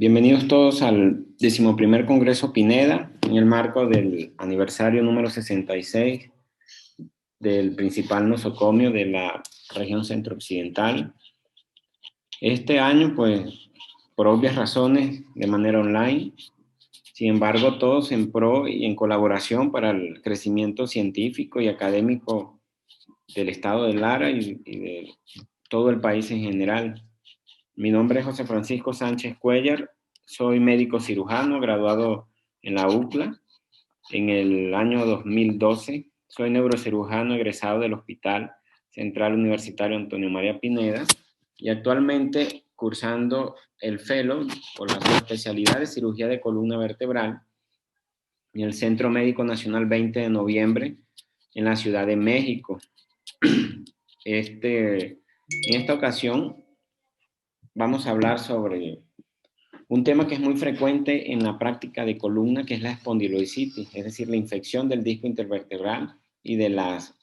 Bienvenidos todos al 11º Congreso Pineda, en el marco del aniversario número 66 del principal nosocomio de la región centro-occidental. Este año, pues, por obvias razones, de manera online. Sin embargo, todos en pro y en colaboración para el crecimiento científico y académico del estado de Lara y de todo el país en general. Mi nombre es José Francisco Sánchez Cuellar, soy médico cirujano, graduado en la UCLA en el año 2012. Soy neurocirujano egresado del Hospital Central Universitario Antonio María Pineda y actualmente cursando el Fellow por la especialidad de cirugía de columna vertebral en el Centro Médico Nacional 20 de Noviembre en la Ciudad de México. En esta ocasión vamos a hablar sobre un tema que es muy frecuente en la práctica de columna, que es la espondilodicitis, es decir, la infección del disco intervertebral y de las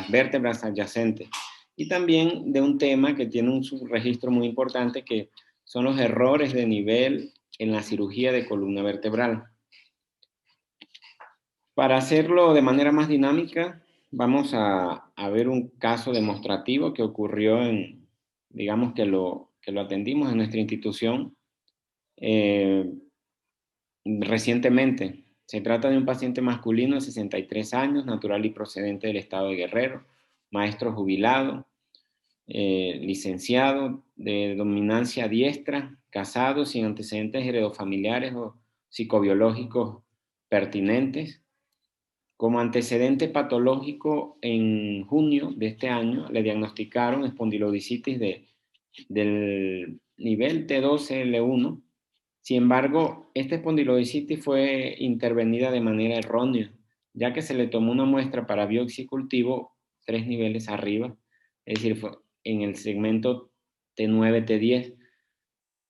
vértebras adyacentes. Y también de un tema que tiene un subregistro muy importante, que son los errores de nivel en la cirugía de columna vertebral. Para hacerlo de manera más dinámica, vamos a ver un caso demostrativo que ocurrió digamos que lo atendimos en nuestra institución recientemente. Se trata de un paciente masculino de 63 años, natural y procedente del estado de Guerrero, maestro jubilado, licenciado de dominancia diestra, casado, sin antecedentes heredofamiliares o psicobiológicos pertinentes. Como antecedente patológico, en junio de este año le diagnosticaron espondilodicitis del nivel T12L1. Sin embargo, esta espondilodicitis fue intervenida de manera errónea, ya que se le tomó una muestra para biopsia y cultivo 3 niveles arriba, es decir, fue en el segmento T9-T10.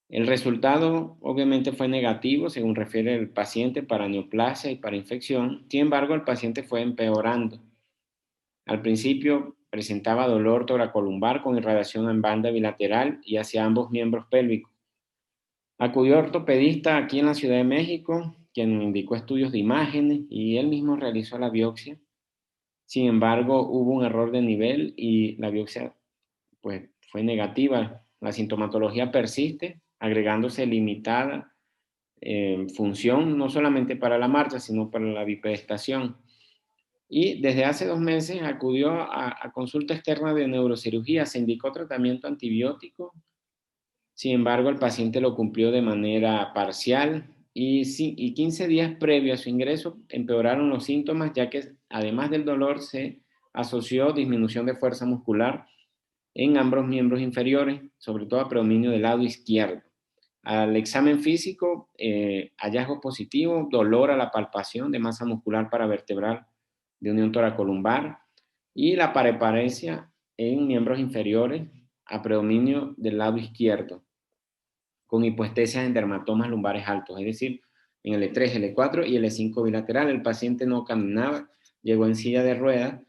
El resultado obviamente fue negativo, según refiere el paciente, para neoplasia y para infección. Sin embargo, el paciente fue empeorando. Al principio presentaba dolor toracolumbar con irradiación en banda bilateral y hacia ambos miembros pélvicos. Acudió a ortopedista aquí en la Ciudad de México, quien indicó estudios de imágenes y él mismo realizó la biopsia. Sin embargo, hubo un error de nivel y la biopsia pues, fue negativa. La sintomatología persiste, agregándose limitada función no solamente para la marcha, sino para la bipedestación. Y desde hace 2 meses acudió a consulta externa de neurocirugía, se indicó tratamiento antibiótico. Sin embargo, el paciente lo cumplió de manera parcial y 15 días previo a su ingreso empeoraron los síntomas, ya que además del dolor se asoció disminución de fuerza muscular en ambos miembros inferiores, sobre todo a predominio del lado izquierdo. Al examen físico, hallazgo positivo, dolor a la palpación de masa muscular paravertebral de unión toracolumbar y la pareparesia en miembros inferiores a predominio del lado izquierdo, con hipoestesias en dermatomas lumbares altos, es decir, en el E3, L4 y el E5 bilateral. El paciente no caminaba, llegó en silla de ruedas.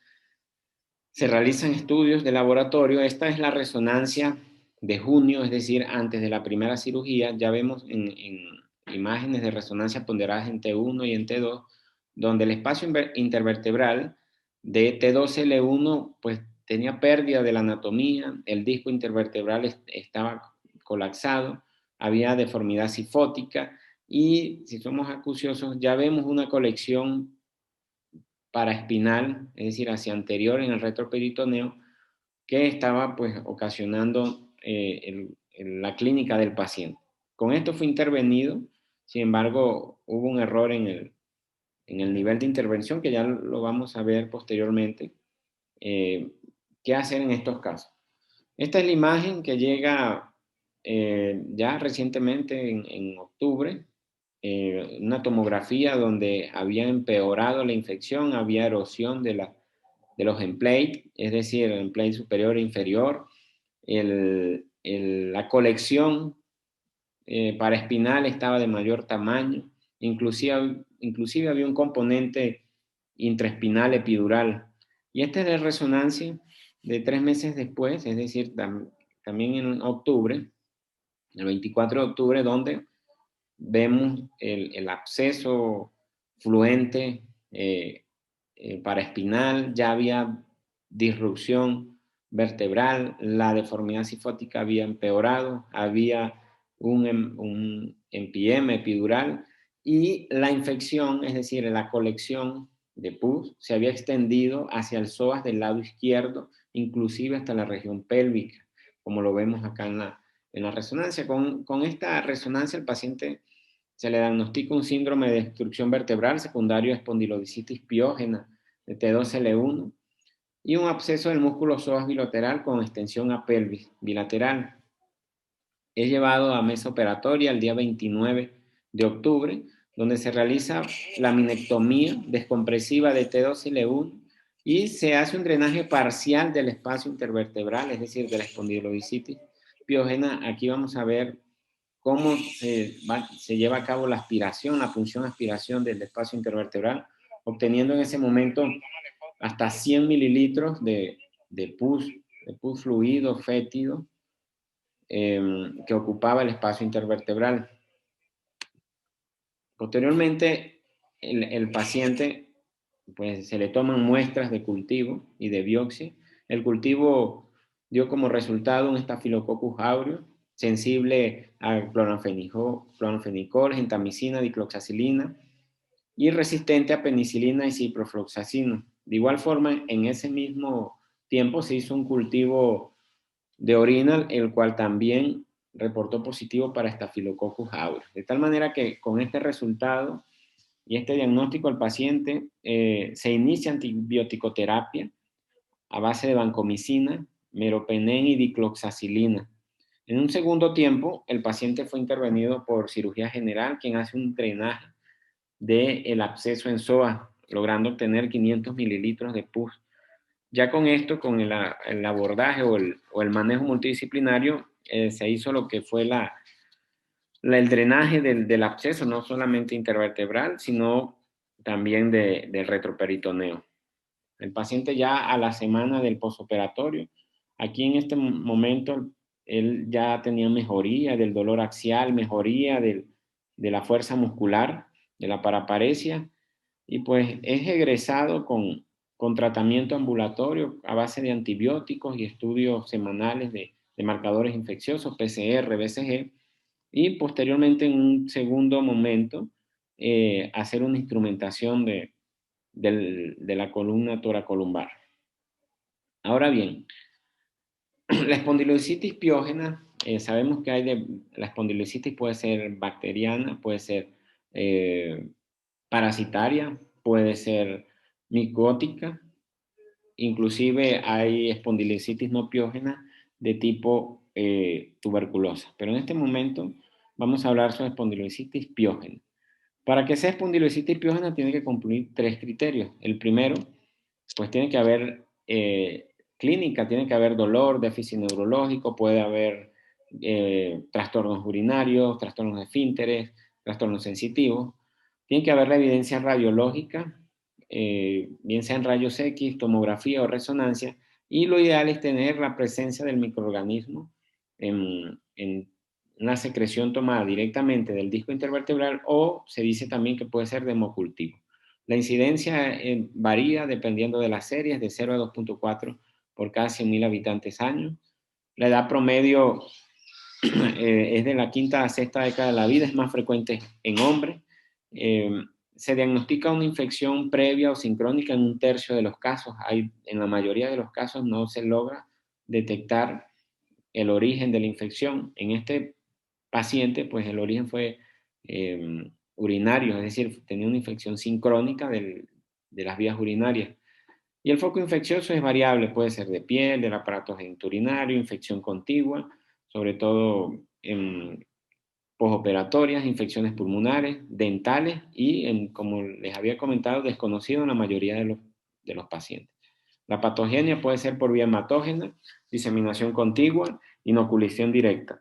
Se realizan estudios de laboratorio. Esta es la resonancia de junio, es decir, antes de la primera cirugía. Ya vemos en imágenes de resonancia ponderadas en T1 y en T2, donde el espacio intervertebral de T2L1 pues tenía pérdida de la anatomía, el disco intervertebral estaba colapsado, había deformidad cifótica y, si somos acuciosos, ya vemos una colección paraespinal, es decir, hacia anterior en el retroperitoneo, que estaba pues ocasionando la clínica del paciente. Con esto fue intervenido. Sin embargo, hubo un error en el nivel de intervención, que ya lo vamos a ver posteriormente. ¿Qué hacer en estos casos? Esta es la imagen que llega ya recientemente en octubre, una tomografía donde había empeorado la infección, había erosión de los emplates, es decir, el emplate superior e inferior, la colección paraespinal estaba de mayor tamaño, inclusive había un componente intraespinal epidural. Y esta es la resonancia de 3 meses después, es decir, también en octubre, el 24 de octubre, donde vemos el absceso fluente paraespinal, ya había disrupción vertebral, la deformidad cifótica había empeorado, había un empyema epidural y la infección, es decir, la colección de pus, se había extendido hacia el psoas del lado izquierdo, inclusive hasta la región pélvica, como lo vemos acá en la resonancia. Con esta resonancia el paciente se le diagnostica un síndrome de destrucción vertebral secundario a espondilodicitis piógena de T2L1 y un absceso del músculo psoas bilateral con extensión a pelvis bilateral. Es llevado a mesa operatoria el día 29 de octubre, donde se realiza la minectomía descompresiva de T2L1 y se hace un drenaje parcial del espacio intervertebral, es decir, de la espondilodicitis piógena. Aquí vamos a ver cómo se lleva a cabo la aspiración, la punción aspiración del espacio intervertebral, obteniendo en ese momento hasta 100 mililitros de pus fluido, fétido, que ocupaba el espacio intervertebral. Posteriormente, el paciente, pues se le toman muestras de cultivo y de biopsia. El cultivo dio como resultado un Staphylococcus aureus sensible a clorfenicol, gentamicina, dicloxacilina y resistente a penicilina y ciprofloxacino. De igual forma, en ese mismo tiempo se hizo un cultivo de orina, el cual también reportó positivo para Staphylococcus aureus. De tal manera que con este resultado y este diagnóstico al paciente se inicia antibioticoterapia a base de vancomicina, meropenem y dicloxacilina. En un segundo tiempo, el paciente fue intervenido por cirugía general, quien hace un drenaje del absceso en psoas, logrando obtener 500 mililitros de pus. Ya con esto, con el abordaje o el manejo multidisciplinario, se hizo lo que fue el drenaje del absceso, no solamente intervertebral, sino también del retroperitoneo. El paciente ya a la semana del posoperatorio, aquí en este momento, él ya tenía mejoría del dolor axial, mejoría de la fuerza muscular, de la paraparesia, y pues es egresado con tratamiento ambulatorio a base de antibióticos y estudios semanales de marcadores infecciosos, PCR, BCG, y posteriormente en un segundo momento hacer una instrumentación de la columna toracolumbar. Ahora bien, la espondilodicitis piógena, sabemos que la espondilodicitis puede ser bacteriana, puede ser parasitaria, puede ser micótica, inclusive hay espondilodicitis no piógena de tipo tuberculosa. Pero en este momento vamos a hablar sobre espondilodicitis piógena. Para que sea espondilodicitis piógena tiene que cumplir 3 criterios. El primero, pues tiene que haber clínica, tiene que haber dolor, déficit neurológico, puede haber trastornos urinarios, trastornos de esfínteres, trastornos sensitivos. Tiene que haber la evidencia radiológica, bien sea en rayos X, tomografía o resonancia, y lo ideal es tener la presencia del microorganismo en una secreción tomada directamente del disco intervertebral, o se dice también que puede ser de hemocultivo. La incidencia varía dependiendo de las series, de 0 a 2.4 por cada 100.000 habitantes año. La edad promedio es de la quinta a sexta década de la vida, es más frecuente en hombres. Se diagnostica una infección previa o sincrónica en 1/3 de los casos. En la mayoría de los casos no se logra detectar el origen de la infección. En este paciente, pues el origen fue urinario, es decir, tenía una infección sincrónica de las vías urinarias. Y el foco infeccioso es variable, puede ser de piel, del aparato genitourinario, infección contigua, sobre todo en posoperatorias, infecciones pulmonares, dentales y, como les había comentado, desconocido en la mayoría de los pacientes. La patogenia puede ser por vía hematógena, diseminación contigua, inoculización directa.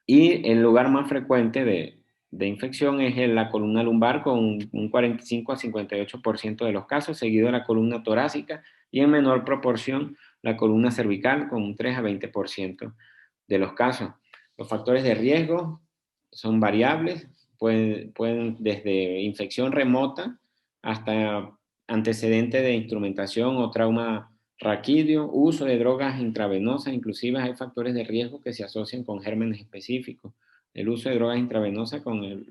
Y el lugar más frecuente de infección es en la columna lumbar con un 45 a 58% de los casos, seguido de la columna torácica y en menor proporción la columna cervical con un 3 a 20% de los casos. Los factores de riesgo son variables, pueden desde infección remota hasta antecedente de instrumentación o trauma raquídeo, uso de drogas intravenosas, inclusive hay factores de riesgo que se asocian con gérmenes específicos. El uso de drogas intravenosas con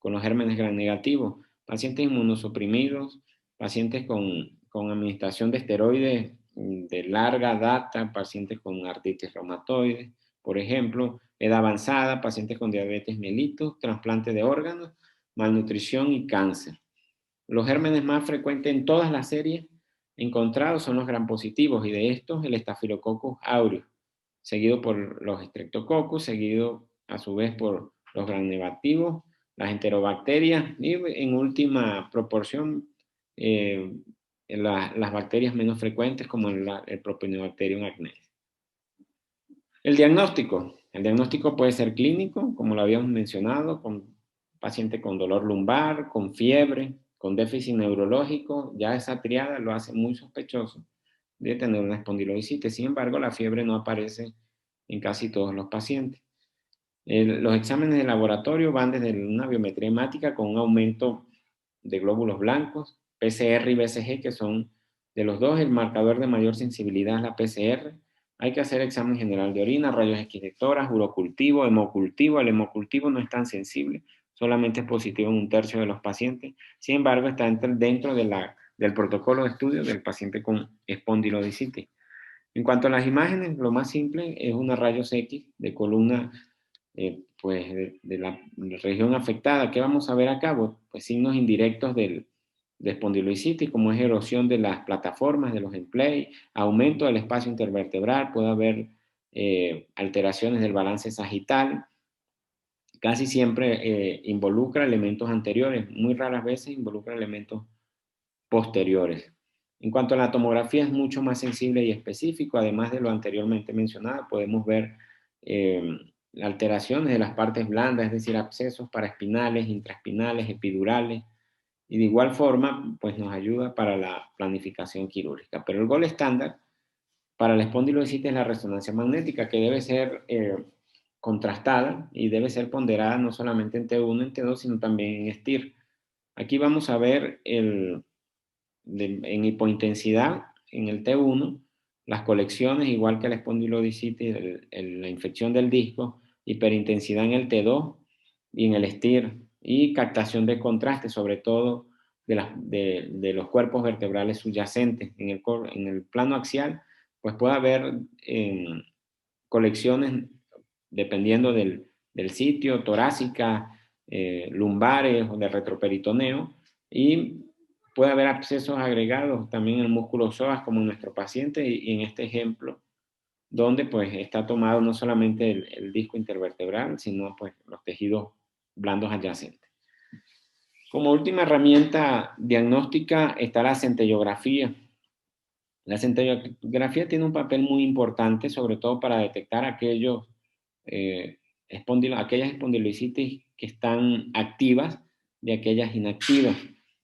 los gérmenes gram negativos, pacientes inmunosuprimidos, pacientes con administración de esteroides de larga data, pacientes con artritis reumatoide, por ejemplo, edad avanzada, pacientes con diabetes mellitus, trasplante de órganos, malnutrición y cáncer. Los gérmenes más frecuentes en todas las series encontrados son los gram positivos y de estos el Staphylococcus aureus, seguido por los Streptococcus, seguido a su vez por los gram negativos, las enterobacterias y en última proporción las bacterias menos frecuentes como el Propionibacterium acnes. El diagnóstico puede ser clínico, como lo habíamos mencionado, con paciente con dolor lumbar, con fiebre, con déficit neurológico. Ya esa triada lo hace muy sospechoso de tener una espondilodicitis. Sin embargo, la fiebre no aparece en casi todos los pacientes. Los exámenes de laboratorio van desde una biometría hemática con un aumento de glóbulos blancos, PCR y BCG, que son de los dos, el marcador de mayor sensibilidad es la PCR. Hay que hacer examen general de orina, rayos X de tórax, urocultivo, hemocultivo. El hemocultivo no es tan sensible, solamente es positivo en 1/3 de los pacientes. Sin embargo, está dentro del protocolo de estudio del paciente con espondilodicitis. En cuanto a las imágenes, lo más simple es una rayos X de columna pues de la región afectada. ¿Qué vamos a ver acá? Pues signos indirectos de espondilodicitis, como es erosión de las plataformas, de los emplay, aumento del espacio intervertebral, puede haber alteraciones del balance sagital. Casi siempre involucra elementos anteriores, muy raras veces involucra elementos posteriores. En cuanto a la tomografía, es mucho más sensible y específico. Además de lo anteriormente mencionado, podemos ver alteraciones de las partes blandas, es decir, abscesos paraespinales, intraespinales, epidurales, y de igual forma, pues nos ayuda para la planificación quirúrgica. Pero el gol estándar para la espondilodicitis es la resonancia magnética, que debe ser contrastada y debe ser ponderada no solamente en T1, en T2, sino también en STIR. Aquí vamos a ver en hipointensidad, en el T1, las colecciones, igual que la espondilodicitis, la infección del disco, hiperintensidad en el T2 y en el STIR, y captación de contraste, sobre todo de los cuerpos vertebrales subyacentes. En el plano axial, pues puede haber colecciones, dependiendo del sitio, torácica, lumbares o de retroperitoneo, y puede haber abscesos agregados también en el músculo psoas, como en nuestro paciente, y en este ejemplo, donde pues está tomado no solamente el disco intervertebral, sino pues los tejidos blandos adyacentes. Como última herramienta diagnóstica está la centellografía. La centellografía tiene un papel muy importante, sobre todo para detectar aquellas espondilodicitis que están activas de aquellas inactivas.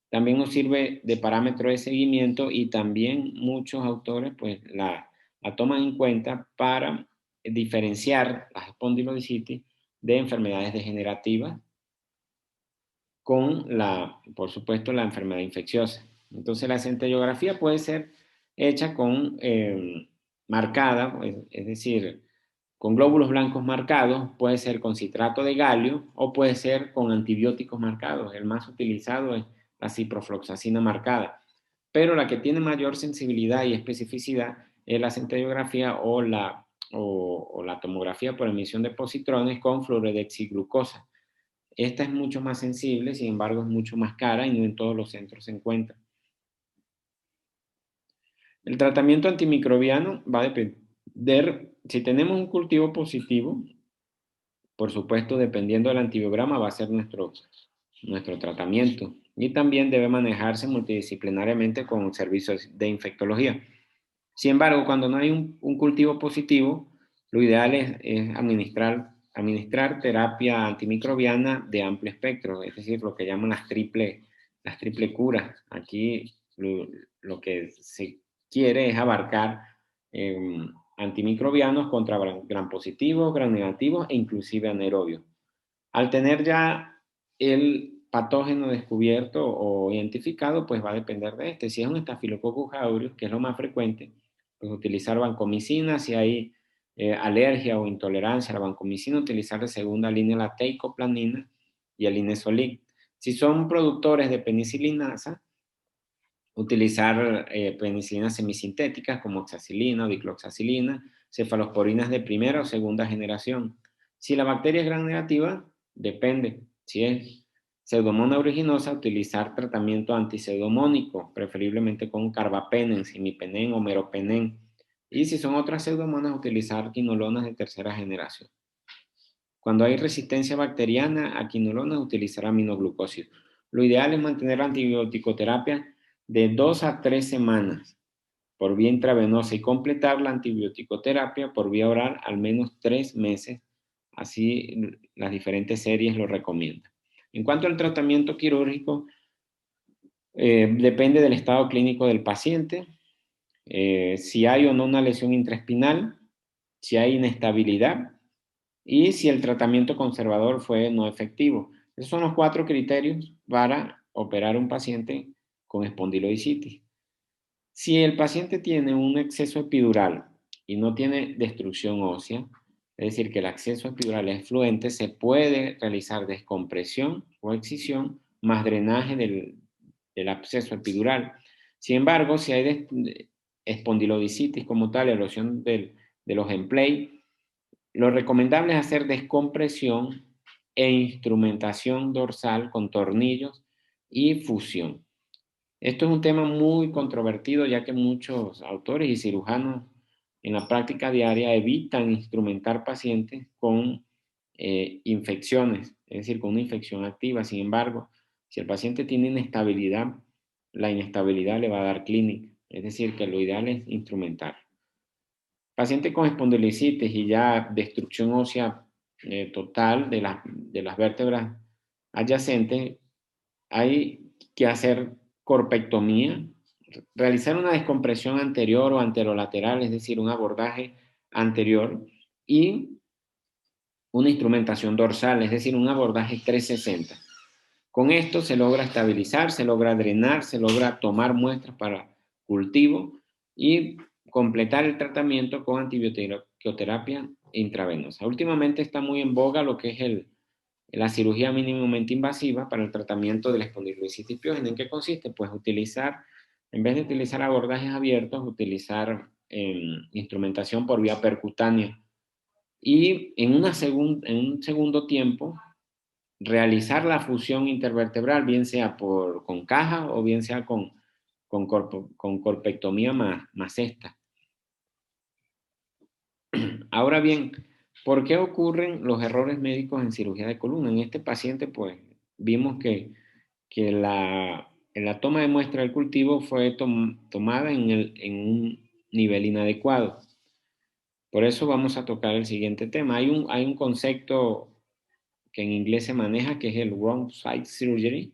También nos sirve de parámetro de seguimiento y también muchos autores pues la toman en cuenta para diferenciar las espondilodicitis de enfermedades degenerativas con por supuesto, la enfermedad infecciosa. Entonces la centellografía puede ser hecha marcada, es decir, con glóbulos blancos marcados, puede ser con citrato de galio o puede ser con antibióticos marcados. El más utilizado es la ciprofloxacina marcada. Pero la que tiene mayor sensibilidad y especificidad es la centellografía o la tomografía por emisión de positrones con fluorodexiglucosa. Esta es mucho más sensible, sin embargo es mucho más cara y no en todos los centros se encuentra. El tratamiento antimicrobiano va a depender, si tenemos un cultivo positivo, por supuesto, dependiendo del antibiograma va a ser nuestro tratamiento, y también debe manejarse multidisciplinariamente con servicios de infectología. Sin embargo, cuando no hay un cultivo positivo, lo ideal es administrar terapia antimicrobiana de amplio espectro, es decir, lo que llaman las triple curas. Aquí lo que se quiere es abarcar antimicrobianos contra gram positivos, gram negativos e inclusive anaerobios. Al tener ya el patógeno descubierto o identificado, pues va a depender de este. Si es un Staphylococcus aureus, que es lo más frecuente, pues utilizar vancomicina. Si hay alergia o intolerancia a la vancomicina, utilizar de segunda línea la teicoplanina y el linezolid. Si son productores de penicilinasa, utilizar penicilinas semisintéticas como oxacilina o dicloxacilina, cefalosporinas de primera o segunda generación. Si la bacteria es gram negativa, depende. Si es Pseudomonas aeruginosa, utilizar tratamiento antipseudomónico, preferiblemente con carbapenem, simipenem o meropenem. Y si son otras pseudomonas, utilizar quinolonas de tercera generación. Cuando hay resistencia bacteriana a quinolonas, utilizar aminoglucósidos. Lo ideal es mantener la antibioticoterapia de 2 a 3 semanas por vía intravenosa y completar la antibioticoterapia por vía oral al menos 3 meses. Así las diferentes series lo recomiendan. En cuanto al tratamiento quirúrgico, depende del estado clínico del paciente, si hay o no una lesión intraespinal, si hay inestabilidad y si el tratamiento conservador fue no efectivo. Esos son los 4 criterios para operar un paciente con espondilodicitis. Si el paciente tiene un exceso epidural y no tiene destrucción ósea, es decir, que el acceso epidural es fluente, se puede realizar descompresión o excisión más drenaje del absceso epidural. Sin embargo, si hay espondilodicitis como tal, erosión de los emplay, lo recomendable es hacer descompresión e instrumentación dorsal con tornillos y fusión. Esto es un tema muy controvertido, ya que muchos autores y cirujanos en la práctica diaria evitan instrumentar pacientes con infecciones, es decir, con una infección activa. Sin embargo, si el paciente tiene inestabilidad, la inestabilidad le va a dar clínica, es decir, que lo ideal es instrumentar. Paciente con espondilocitis y ya destrucción ósea total de las vértebras adyacentes, hay que hacer corpectomía, realizar una descompresión anterior o anterolateral, es decir, un abordaje anterior y una instrumentación dorsal, es decir, un abordaje 360. Con esto se logra estabilizar, se logra drenar, se logra tomar muestras para cultivo y completar el tratamiento con antibioterapia intravenosa. Últimamente está muy en boga lo que es la cirugía mínimamente invasiva para el tratamiento de la espondilodicitis piógena. ¿En qué consiste? Pues utilizar, en vez de utilizar abordajes abiertos, utilizar instrumentación por vía percutánea y en un segundo tiempo realizar la fusión intervertebral, bien sea con caja o bien sea con corpectomía más esta. Ahora bien, ¿por qué ocurren los errores médicos en cirugía de columna? En este paciente, pues, vimos que la toma de muestra del cultivo fue tomada en un nivel inadecuado. Por eso vamos a tocar el siguiente tema. Hay un concepto que en inglés se maneja, que es el wrong site surgery,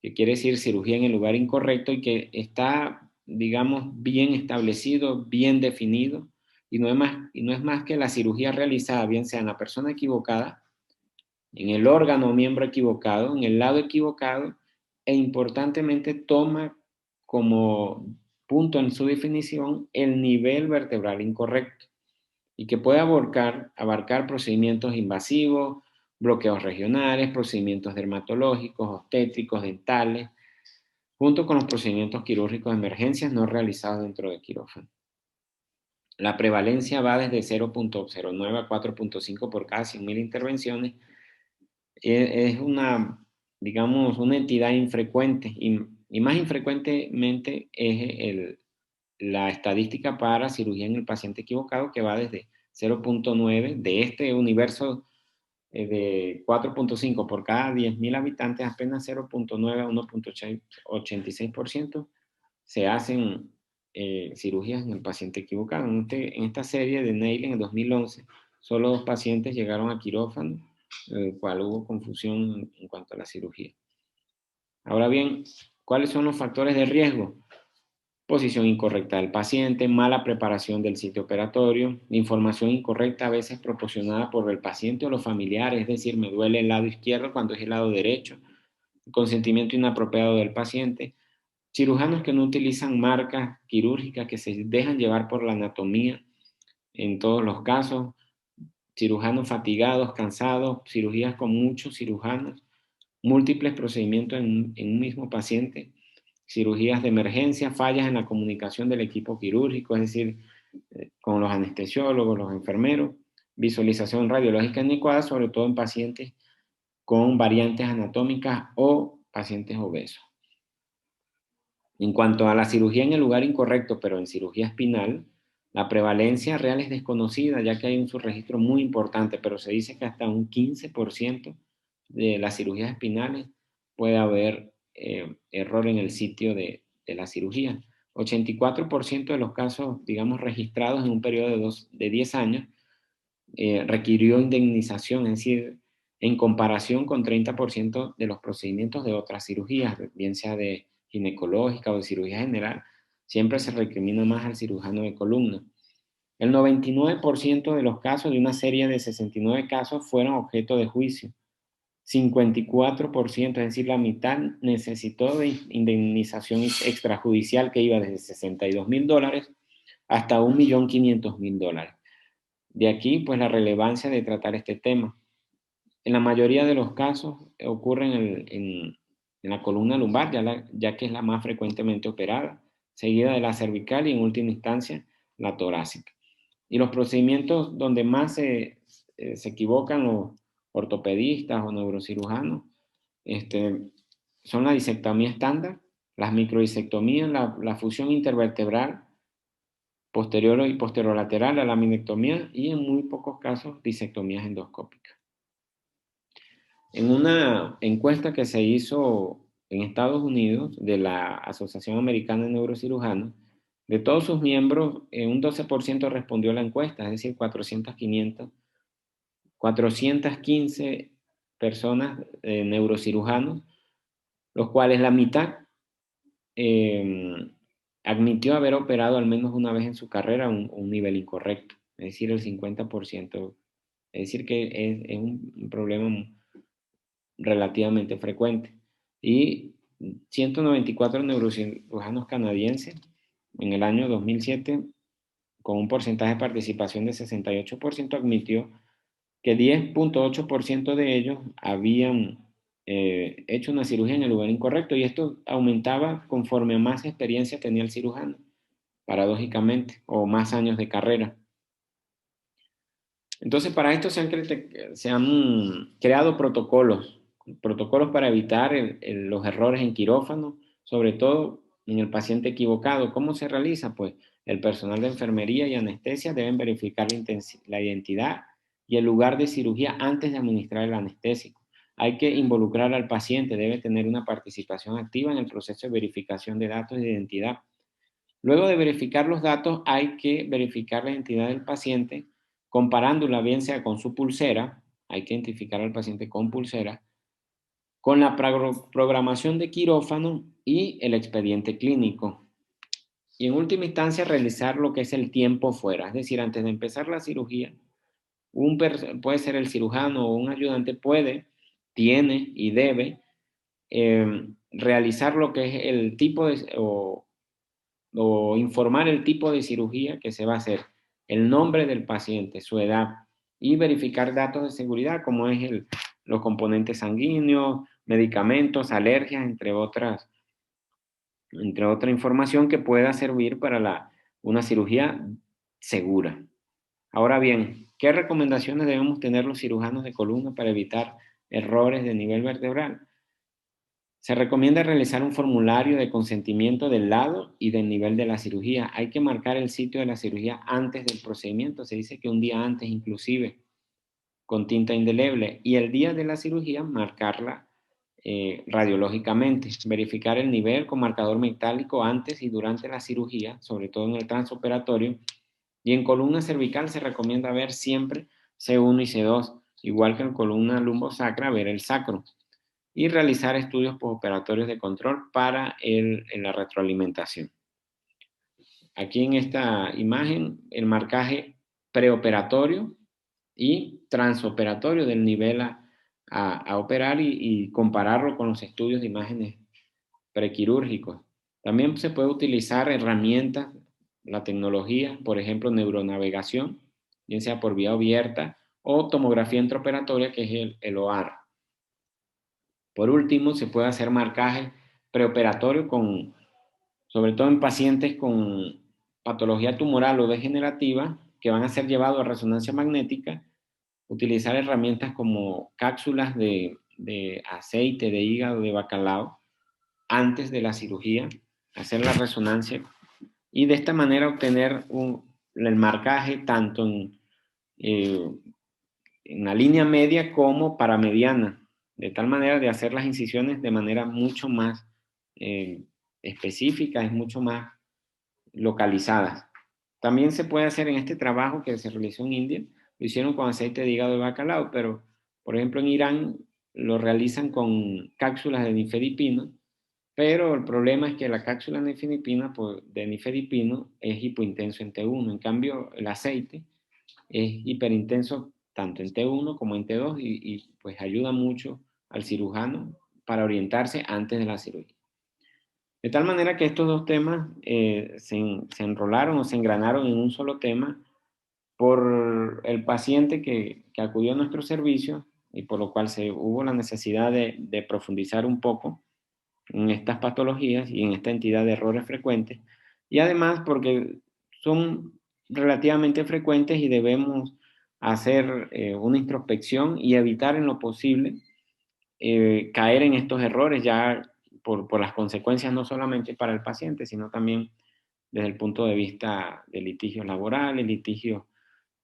que quiere decir cirugía en el lugar incorrecto y que está, digamos, bien establecido, bien definido, y no es más que la cirugía realizada, bien sea en la persona equivocada, en el órgano o miembro equivocado, en el lado equivocado, e importantemente toma como punto en su definición el nivel vertebral incorrecto y que puede abarcar procedimientos invasivos, bloqueos regionales, procedimientos dermatológicos, obstétricos, dentales, junto con los procedimientos quirúrgicos de emergencias no realizados dentro de quirófano. La prevalencia va desde 0.09 a 4.5 por cada 100.000 intervenciones. Es digamos, una entidad infrecuente y más infrecuentemente es la estadística para cirugía en el paciente equivocado, que va desde 0.9 de este universo de 4.5 por cada 10.000 habitantes, apenas 0.9 a 1.86% se hacen cirugías en el paciente equivocado. En esta serie de Neil en el 2011, solo 2 pacientes llegaron a quirófano, en el cual hubo confusión en cuanto a la cirugía. Ahora bien, ¿cuáles son los factores de riesgo? posición incorrecta del paciente, mala preparación del sitio operatorio, información incorrecta a veces proporcionada por el paciente o los familiares, es decir, me duele el lado izquierdo cuando es el lado derecho, consentimiento inapropiado del paciente, cirujanos que no utilizan marcas quirúrgicas, que se dejan llevar por la anatomía en todos los casos, cirujanos fatigados, cansados, cirugías con muchos cirujanos, múltiples procedimientos en un mismo paciente, cirugías de emergencia, fallas en la comunicación del equipo quirúrgico, es decir, con los anestesiólogos, los enfermeros, visualización radiológica inadecuada, sobre todo en pacientes con variantes anatómicas o pacientes obesos. En cuanto a la cirugía en el lugar incorrecto, pero en cirugía espinal, la prevalencia real es desconocida, ya que hay un subregistro muy importante, pero se dice que hasta un 15% de las cirugías espinales puede haber error en el sitio de la cirugía. 84% de los casos, digamos, registrados en un periodo de 10 años, requirió indemnización, es decir, en comparación con 30% de los procedimientos de otras cirugías, bien sea de ginecológica o de cirugía general, siempre se recrimina más al cirujano de columna. El 99% de los casos, de una serie de 69 casos, fueron objeto de juicio. 54%, es decir, la mitad, necesitó de indemnización extrajudicial que iba desde $62,000 hasta $1.500.000. De aquí, pues, la relevancia de tratar este tema. En la mayoría de los casos ocurre en la columna lumbar, ya que es la más frecuentemente operada, seguida de la cervical y en última instancia la torácica. Y los procedimientos donde más se equivocan los ortopedistas o neurocirujanos son la disectomía estándar, las microdisectomías, la fusión intervertebral posterior y posterolateral, la laminectomía y en muy pocos casos disectomías endoscópicas. En una encuesta que se hizo en Estados Unidos de la Asociación Americana de Neurocirujanos, de todos sus miembros, un 12% respondió a la encuesta, es decir, 415 personas neurocirujanos, los cuales la mitad admitió haber operado al menos una vez en su carrera un nivel incorrecto, es decir, el 50%. Es decir, que es un problema relativamente frecuente. Y 194 neurocirujanos canadienses en el año 2007, con un porcentaje de participación de 68%, admitió que 10.8% de ellos habían hecho una cirugía en el lugar incorrecto, y esto aumentaba conforme más experiencia tenía el cirujano, paradójicamente, o más años de carrera. Entonces, para esto se han creado protocolos para evitar los errores en quirófano, sobre todo en el paciente equivocado. ¿Cómo se realiza? Pues el personal de enfermería y anestesia deben verificar la identidad y el lugar de cirugía antes de administrar el anestésico. Hay que involucrar al paciente, debe tener una participación activa en el proceso de verificación de datos de identidad. Luego de verificar los datos, hay que verificar la identidad del paciente comparándola bien sea con su pulsera, hay que identificar al paciente con pulsera, con la programación de quirófano y el expediente clínico. Y en última instancia, realizar lo que es el tiempo fuera, es decir, antes de empezar la cirugía, puede ser el cirujano o un ayudante tiene y debe realizar lo que es el tipo o informar el tipo de cirugía que se va a hacer, el nombre del paciente, su edad y verificar datos de seguridad como es los componentes sanguíneos, medicamentos, alergias, entre otra información que pueda servir para una cirugía segura. Ahora bien, ¿qué recomendaciones debemos tener los cirujanos de columna para evitar errores de nivel vertebral? Se recomienda realizar un formulario de consentimiento del lado y del nivel de la cirugía. Hay que marcar el sitio de la cirugía antes del procedimiento. Se dice que un día antes inclusive, con tinta indeleble. Y el día de la cirugía marcarla radiológicamente. Verificar el nivel con marcador metálico antes y durante la cirugía, sobre todo en el transoperatorio. Y en columna cervical se recomienda ver siempre C1 y C2, igual que en columna lumbosacra, ver el sacro. Y realizar estudios postoperatorios de control para la retroalimentación. aquí en esta imagen el marcaje preoperatorio y transoperatorio del nivel a operar y compararlo con los estudios de imágenes prequirúrgicos. También se puede utilizar herramientas, la tecnología, por ejemplo, neuronavegación, bien sea por vía abierta, o tomografía intraoperatoria, que es el OAR. Por último, se puede hacer marcaje preoperatorio sobre todo en pacientes con patología tumoral o degenerativa, que van a ser llevados a resonancia magnética, utilizar herramientas como cápsulas de aceite de hígado de bacalao antes de la cirugía, hacer la resonancia y de esta manera obtener el marcaje tanto eh, en la línea media como para mediana, de tal manera de hacer las incisiones de manera mucho más específica, es mucho más localizadas. También se puede hacer en este trabajo que se realizó en India, lo hicieron con aceite de hígado de bacalao, pero por ejemplo en Irán lo realizan con cápsulas de nifedipino, pero el problema es que la cápsula de nifedipino es hipointenso en T1, en cambio el aceite es hiperintenso tanto en T1 como en T2 y pues ayuda mucho al cirujano para orientarse antes de la cirugía. De tal manera que estos dos temas se enrolaron o se engranaron en un solo tema por el paciente que acudió a nuestro servicio y por lo cual hubo la necesidad de profundizar un poco en estas patologías y en esta entidad de errores frecuentes. Y además porque son relativamente frecuentes y debemos hacer una introspección y evitar en lo posible caer en estos errores ya por las consecuencias no solamente para el paciente, sino también desde el punto de vista de litigios laborales, litigios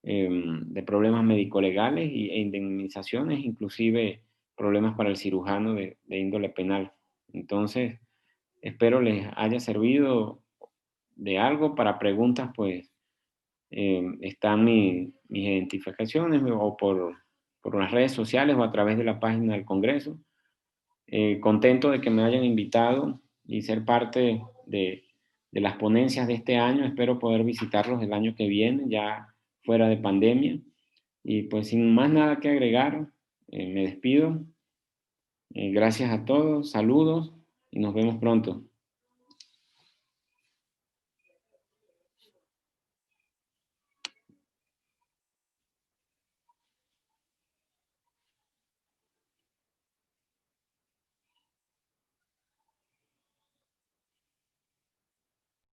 de problemas médico-legales e indemnizaciones, inclusive problemas para el cirujano de índole penal. Entonces, espero les haya servido de algo. Para preguntas, pues están mis identificaciones o por las redes sociales o a través de la página del Congreso. Contento de que me hayan invitado y ser parte de las ponencias de este año. Espero poder visitarlos el año que viene, ya fuera de pandemia. Y pues sin más nada que agregar, me despido. Gracias a todos, saludos y nos vemos pronto.